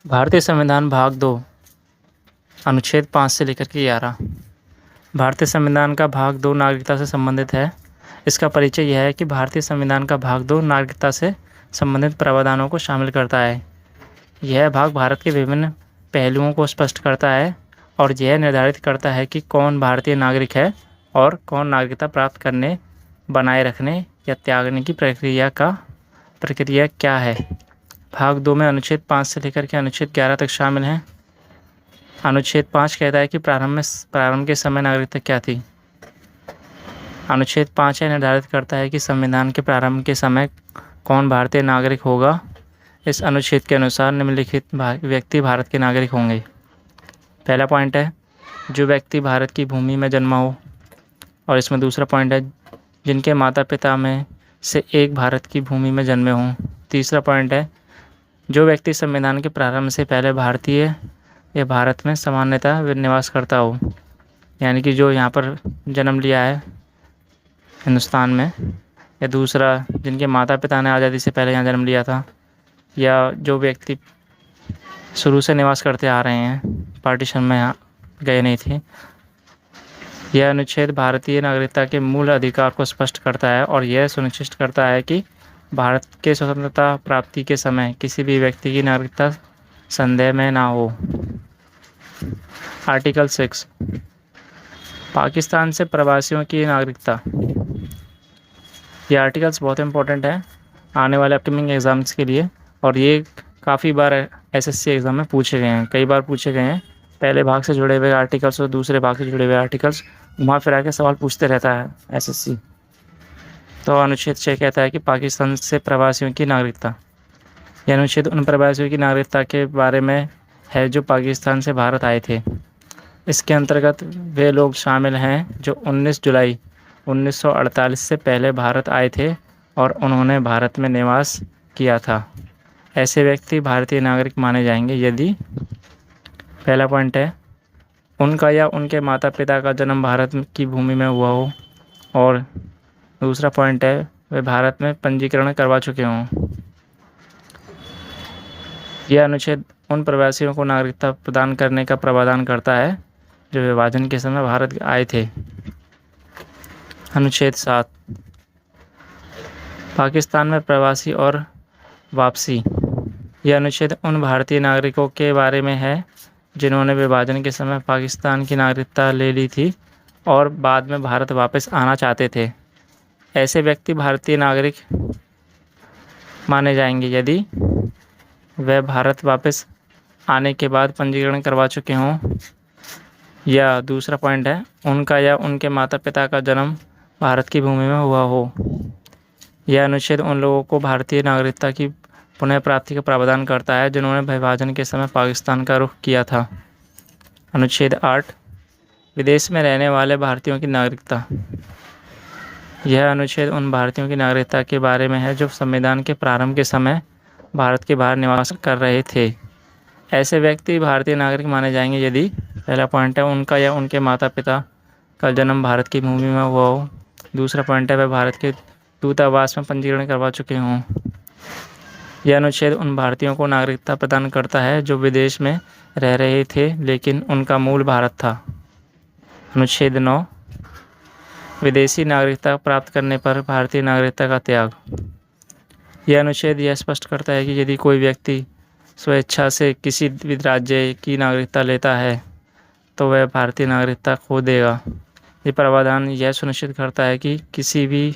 भारतीय संविधान भाग 2 अनुच्छेद 5 से लेकर के 11। भारतीय संविधान का भाग 2 नागरिकता से संबंधित है। इसका परिचय यह है कि भारतीय संविधान का भाग 2 नागरिकता से संबंधित प्रावधानों को शामिल करता है। यह भाग भारत के विभिन्न पहलुओं को स्पष्ट करता है और यह निर्धारित करता है कि कौन भारतीय नागरिक है और कौन नागरिकता प्राप्त करने, बनाए रखने या त्यागने की प्रक्रिया क्या है। भाग 2 में अनुच्छेद 5 से लेकर के अनुच्छेद 11 तक शामिल हैं। अनुच्छेद 5 कहता है कि प्रारंभ के समय नागरिकता क्या थी। अनुच्छेद 5 यह निर्धारित करता है कि संविधान के प्रारंभ के समय कौन भारतीय नागरिक होगा। इस अनुच्छेद के अनुसार निम्नलिखित व्यक्ति भारत के नागरिक होंगे। पहला पॉइंट है जो व्यक्ति भारत की भूमि में जन्मा हो, और इसमें दूसरा पॉइंट है जिनके माता पिता में से एक भारत की भूमि में जन्मे हों। तीसरा पॉइंट है जो व्यक्ति संविधान के प्रारंभ से पहले भारतीय या भारत में सामान्यतः निवास करता हो, यानी कि जो यहाँ पर जन्म लिया है हिंदुस्तान में, या दूसरा जिनके माता पिता ने आज़ादी से पहले यहाँ जन्म लिया था, या जो व्यक्ति शुरू से निवास करते आ रहे हैं, पार्टीशन में यहाँ गए नहीं थे। यह अनुच्छेद भारतीय नागरिकता के मूल अधिकार को स्पष्ट करता है और यह सुनिश्चित करता है कि भारत के स्वतंत्रता प्राप्ति के समय किसी भी व्यक्ति की नागरिकता संदेह में ना हो। आर्टिकल 6 पाकिस्तान से प्रवासियों की नागरिकता। ये आर्टिकल्स बहुत इंपॉर्टेंट है आने वाले अपकमिंग एग्ज़ाम्स के लिए, और ये काफ़ी बार एसएससी एग्ज़ाम में पूछे गए हैं, कई बार पूछे गए हैं। पहले भाग से जुड़े हुए आर्टिकल्स और दूसरे भाग से जुड़े हुए आर्टिकल्स घुमा फिरा के सवाल पूछते रहता है एसएससी। तो अनुच्छेद 6 कहता है कि पाकिस्तान से प्रवासियों की नागरिकता। यह अनुच्छेद उन प्रवासियों की नागरिकता के बारे में है जो पाकिस्तान से भारत आए थे। इसके अंतर्गत वे लोग शामिल हैं जो 19 जुलाई 1948 से पहले भारत आए थे और उन्होंने भारत में निवास किया था। ऐसे व्यक्ति भारतीय नागरिक माने जाएंगे यदि, पहला पॉइंट है उनका या उनके माता पिता का जन्म भारत की भूमि में हुआ हो, और दूसरा पॉइंट है वे भारत में पंजीकरण करवा चुके हों। यह अनुच्छेद उन प्रवासियों को नागरिकता प्रदान करने का प्रावधान करता है जो विभाजन के समय भारत आए थे। अनुच्छेद 7 पाकिस्तान में प्रवासी और वापसी। यह अनुच्छेद उन भारतीय नागरिकों के बारे में है जिन्होंने विभाजन के समय पाकिस्तान की नागरिकता ले ली थी और बाद में भारत वापस आना चाहते थे। ऐसे व्यक्ति भारतीय नागरिक माने जाएंगे यदि वह भारत वापस आने के बाद पंजीकरण करवा चुके हों, या दूसरा पॉइंट है उनका या उनके माता पिता का जन्म भारत की भूमि में हुआ हो। यह अनुच्छेद उन लोगों को भारतीय नागरिकता की पुनः प्राप्ति का प्रावधान करता है जिन्होंने विभाजन के समय पाकिस्तान का रुख किया था। अनुच्छेद 8 विदेश में रहने वाले भारतीयों की नागरिकता। यह अनुच्छेद उन भारतीयों की नागरिकता के बारे में है जो संविधान के प्रारंभ के समय भारत के बाहर निवास कर रहे थे। ऐसे व्यक्ति भारतीय नागरिक माने जाएंगे यदि, पहला पॉइंट है उनका या उनके माता पिता का जन्म भारत की भूमि में हुआ हो, दूसरा पॉइंट है वह भारत के दूतावास में पंजीकरण करवा चुके हों। यह अनुच्छेद उन भारतीयों को नागरिकता प्रदान करता है जो विदेश में रह रहे थे लेकिन उनका मूल भारत था। अनुच्छेद 9 विदेशी नागरिकता प्राप्त करने पर भारतीय नागरिकता का त्याग। यह अनुच्छेद यह स्पष्ट करता है कि यदि कोई व्यक्ति स्वेच्छा से किसी भी राज्य की नागरिकता लेता है तो वह भारतीय नागरिकता खो देगा। ये प्रावधान यह सुनिश्चित करता है कि किसी भी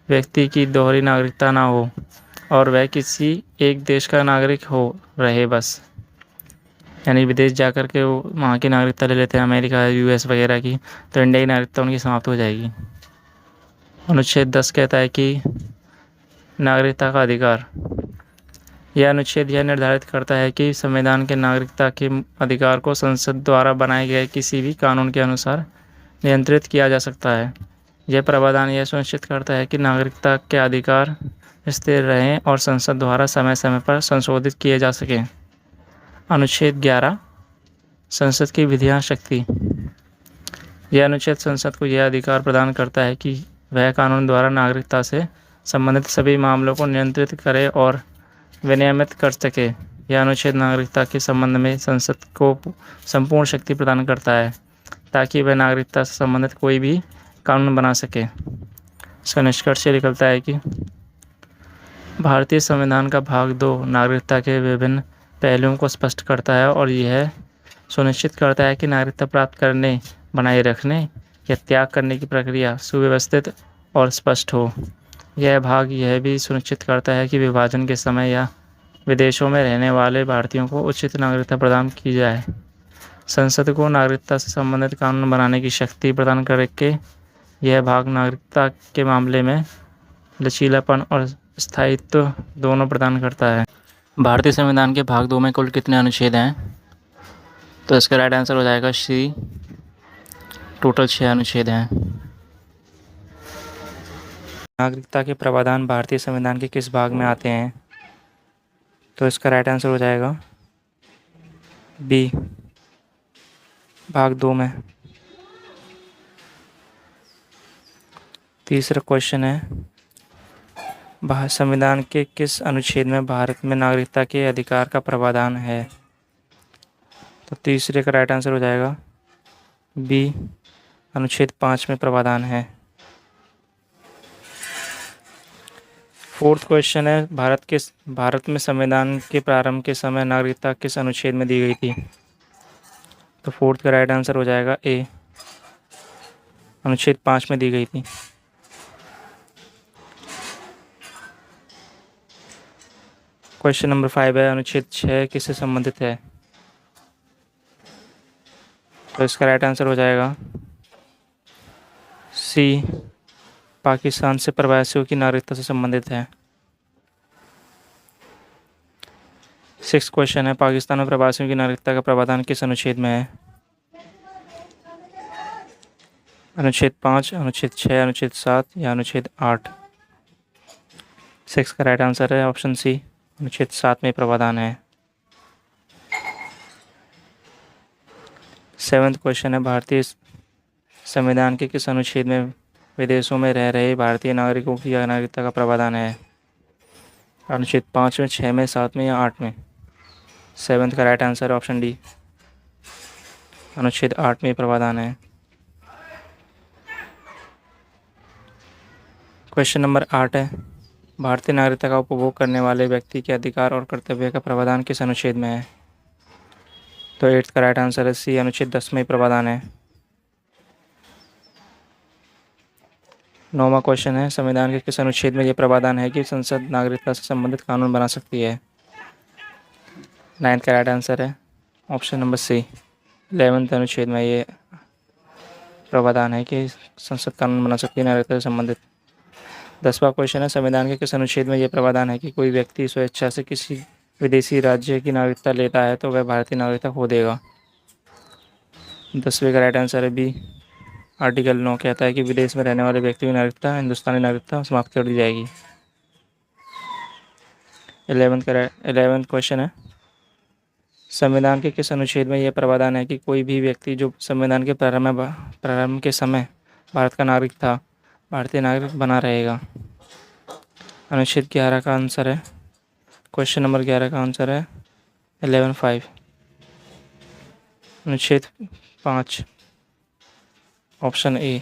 व्यक्ति की दोहरी नागरिकता ना हो और वह किसी एक देश का नागरिक हो रहे बस, यानी विदेश जाकर के वो वहाँ की नागरिकता ले लेते हैं, अमेरिका यूएस वगैरह की, तो इंडिया की नागरिकता उनकी समाप्त हो जाएगी। अनुच्छेद 10 कहता है कि नागरिकता का अधिकार। यह अनुच्छेद यह निर्धारित करता है कि संविधान के नागरिकता के अधिकार को संसद द्वारा बनाए गए किसी भी कानून के अनुसार नियंत्रित किया जा सकता है। यह प्रावधान यह सुनिश्चित करता है कि नागरिकता के अधिकार स्थिर रहें और संसद द्वारा समय समय पर संशोधित किए जा सकें। अनुच्छेद 11 संसद की विधियाँ शक्ति। यह अनुच्छेद संसद को यह अधिकार प्रदान करता है कि वह कानून द्वारा नागरिकता से संबंधित सभी मामलों को नियंत्रित करे और विनियमित कर सके। यह अनुच्छेद नागरिकता के संबंध में संसद को संपूर्ण शक्ति प्रदान करता है ताकि वह नागरिकता से संबंधित कोई भी कानून बना सके। इसका निष्कर्ष निकलता है कि भारतीय संविधान का भाग 2 नागरिकता के विभिन्न पहलुओं को स्पष्ट करता है और यह सुनिश्चित करता है कि नागरिकता प्राप्त करने, बनाए रखने या त्याग करने की प्रक्रिया सुव्यवस्थित और स्पष्ट हो। यह भाग यह भी सुनिश्चित करता है कि विभाजन के समय या विदेशों में रहने वाले भारतीयों को उचित नागरिकता प्रदान की जाए। संसद को नागरिकता से संबंधित कानून बनाने की शक्ति प्रदान करके यह भाग नागरिकता के मामले में लचीलापन और स्थायित्व दोनों प्रदान करता है। भारतीय संविधान के भाग 2 में कुल कितने अनुच्छेद हैं? तो इसका राइट आंसर हो जाएगा सी, टोटल 6 अनुच्छेद हैं। नागरिकता के प्रावधान भारतीय संविधान के किस भाग में आते हैं? तो इसका राइट आंसर हो जाएगा बी, भाग 2 में। तीसरा क्वेश्चन है, संविधान के किस अनुच्छेद में भारत में नागरिकता के अधिकार का प्रावधान है? तो तीसरे का राइट आंसर हो जाएगा बी, अनुच्छेद 5 में प्रावधान है। फोर्थ क्वेश्चन है, भारत में संविधान के प्रारंभ के समय नागरिकता किस अनुच्छेद में दी गई थी? तो फोर्थ का राइट आंसर हो जाएगा ए, अनुच्छेद 5 में दी गई थी। क्वेश्चन नंबर 5 है, अनुच्छेद 6 किससे संबंधित है? तो इसका राइट आंसर हो जाएगा सी, पाकिस्तान से प्रवासियों की नागरिकता से संबंधित है। 6 क्वेश्चन है, पाकिस्तान में प्रवासियों की नागरिकता का प्रावधान किस अनुच्छेद में है? अनुच्छेद 5, अनुच्छेद 6, अनुच्छेद 7 या अनुच्छेद 8? 6 का राइट आंसर है ऑप्शन सी, अनुच्छेद 7 में प्रावधान है। 7th क्वेश्चन है, भारतीय संविधान के किस अनुच्छेद में विदेशों में रह रहे भारतीय नागरिकों की नागरिकता का प्रावधान है? अनुच्छेद 5 में, 6 में, 7 में या 8 में? 7th का राइट आंसर है ऑप्शन डी, अनुच्छेद 8 में प्रावधान है। क्वेश्चन नंबर 8 है, भारतीय नागरिकता का उपभोग करने वाले व्यक्ति के अधिकार और कर्तव्य का प्रावधान किस अनुच्छेद में है? तो 8th का राइट आंसर है सी, अनुच्छेद 10 में प्रावधान है। 9वां क्वेश्चन है, संविधान के किस अनुच्छेद में यह प्रावधान है कि संसद नागरिकता से संबंधित कानून बना सकती है? 9th का राइट आंसर है ऑप्शन नंबर सी, 11th अनुच्छेद में ये प्रावधान है कि संसद कानून बना सकती है नागरिकता से संबंधित। 10वां क्वेश्चन है, संविधान के किस अनुच्छेद में यह प्रावधान है कि कोई व्यक्ति स्वेच्छा से किसी विदेशी राज्य की नागरिकता लेता है तो वह भारतीय नागरिकता खो देगा? 10वें का राइट आंसर है बी, आर्टिकल 9 कहता है कि विदेश में रहने वाले व्यक्ति की नागरिकता, हिंदुस्तानी नागरिकता समाप्त कर दी जाएगी। 11th क्वेश्चन है, संविधान के किस अनुच्छेद में यह प्रावधान है कि कोई भी व्यक्ति जो संविधान के प्रारंभ के समय भारत का नागरिक था, भारतीय नागरिक बना रहेगा? अनुच्छेद 11 का आंसर है, क्वेश्चन नंबर 11 का आंसर है 11(5), अनुच्छेद 5, option A.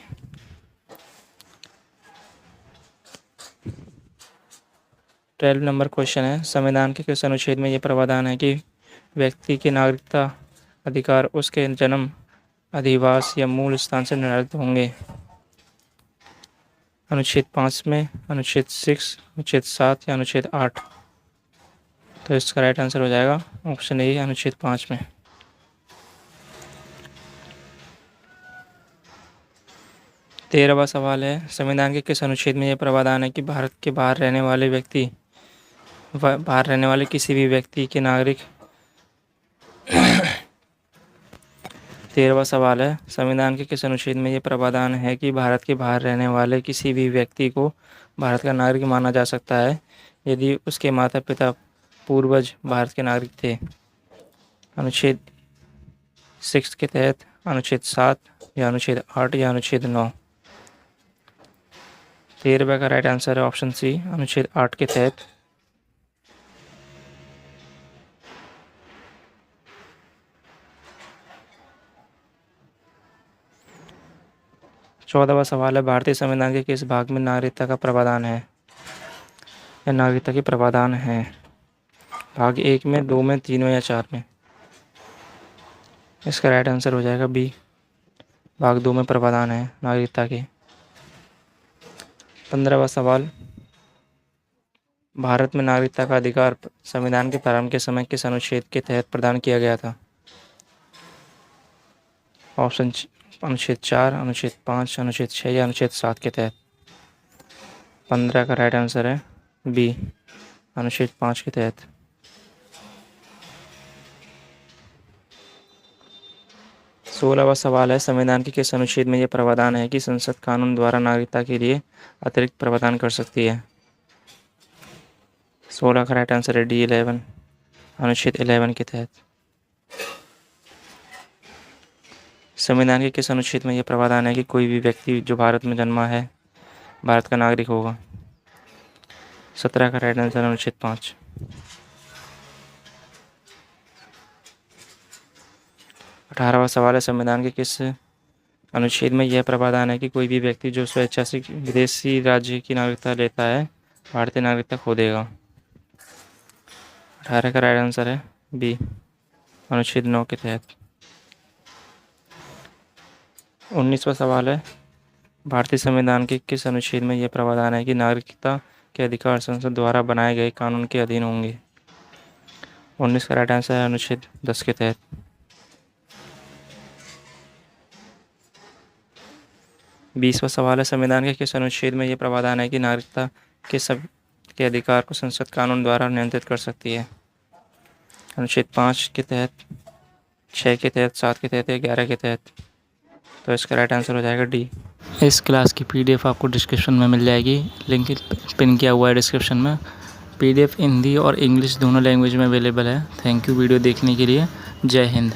Twelve number question है, संविधान के किस अनुच्छेद में यह प्रावधान है कि व्यक्ति के नागरिकता अधिकार उसके जन्म, अधिवास या मूल स्थान से निर्धारित होंगे? अनुच्छेद 5 में, अनुच्छेद 6, अनुच्छेद 7 या अनुच्छेद 8? तो इसका राइट आंसर हो जाएगा ऑप्शन ए, अनुच्छेद 5 में। 13वां सवाल है, संविधान के किस अनुच्छेद में यह प्रावधान है कि भारत के बाहर रहने वाले किसी भी व्यक्ति के नागरिक 13वां सवाल है, संविधान के किस अनुच्छेद में यह प्रावधान है कि भारत के बाहर रहने वाले किसी भी व्यक्ति को भारत का नागरिक माना जा सकता है यदि उसके माता पिता पूर्वज भारत के नागरिक थे? अनुच्छेद 6 के तहत, अनुच्छेद 7 या अनुच्छेद 8 या अनुच्छेद 9? 13वें का राइट आंसर है ऑप्शन सी, अनुच्छेद 8 के तहत। 14वां सवाल है, भारतीय संविधान के किस भाग में नागरिकता का प्रावधान है या नागरिकता के प्रावधान है? भाग 1 में, 2 में, 3 में या 4 में? इसका राइट आंसर हो जाएगा बी, भाग 2 में प्रावधान है नागरिकता के। 15वां सवाल, भारत में नागरिकता का अधिकार संविधान के प्रारंभ के समय किस अनुच्छेद के तहत प्रदान किया गया था? ऑप्शन अनुच्छेद 4, अनुच्छेद 5, अनुच्छेद 6 या अनुच्छेद 7 के तहत? 15 का राइट आंसर है बी, अनुच्छेद 5 के तहत। 16वां सवाल है, संविधान के किस अनुच्छेद में यह प्रावधान है कि संसद कानून द्वारा नागरिकता के लिए अतिरिक्त प्रावधान कर सकती है? 16 का राइट आंसर है डी, 11, अनुच्छेद 11 के तहत। संविधान के किस अनुच्छेद में यह प्रावधान है कि कोई भी व्यक्ति जो भारत में जन्मा है भारत का नागरिक होगा? 17 का राइट आंसर अनुच्छेद 5। 18वां सवाल है, संविधान के किस अनुच्छेद में यह प्रावधान है कि कोई भी व्यक्ति जो स्वेच्छा से विदेशी राज्य की नागरिकता लेता है भारतीय नागरिकता खो देगा? 18 का राइट आंसर है बी, अनुच्छेद 9 के तहत। 19वां सवाल है, भारतीय संविधान के किस अनुच्छेद में यह प्रावधान है कि नागरिकता के अधिकार संसद द्वारा बनाए गए कानून के अधीन होंगे? 19 का राइट आंसर है अनुच्छेद 10 के तहत। 20वां सवाल है, संविधान के किस अनुच्छेद में यह प्रावधान है कि नागरिकता के अधिकार को संसद कानून द्वारा नियंत्रित कर सकती है? अनुच्छेद 5 के तहत, 6 के तहत, 7 के तहत या 11 के तहत? तो इसका राइट आंसर हो जाएगा डी। इस क्लास की PDF आपको डिस्क्रिप्शन में मिल जाएगी, लिंक पिन किया हुआ है डिस्क्रिप्शन में। PDF हिंदी और इंग्लिश दोनों लैंग्वेज में अवेलेबल है। थैंक यू वीडियो देखने के लिए। जय हिंद।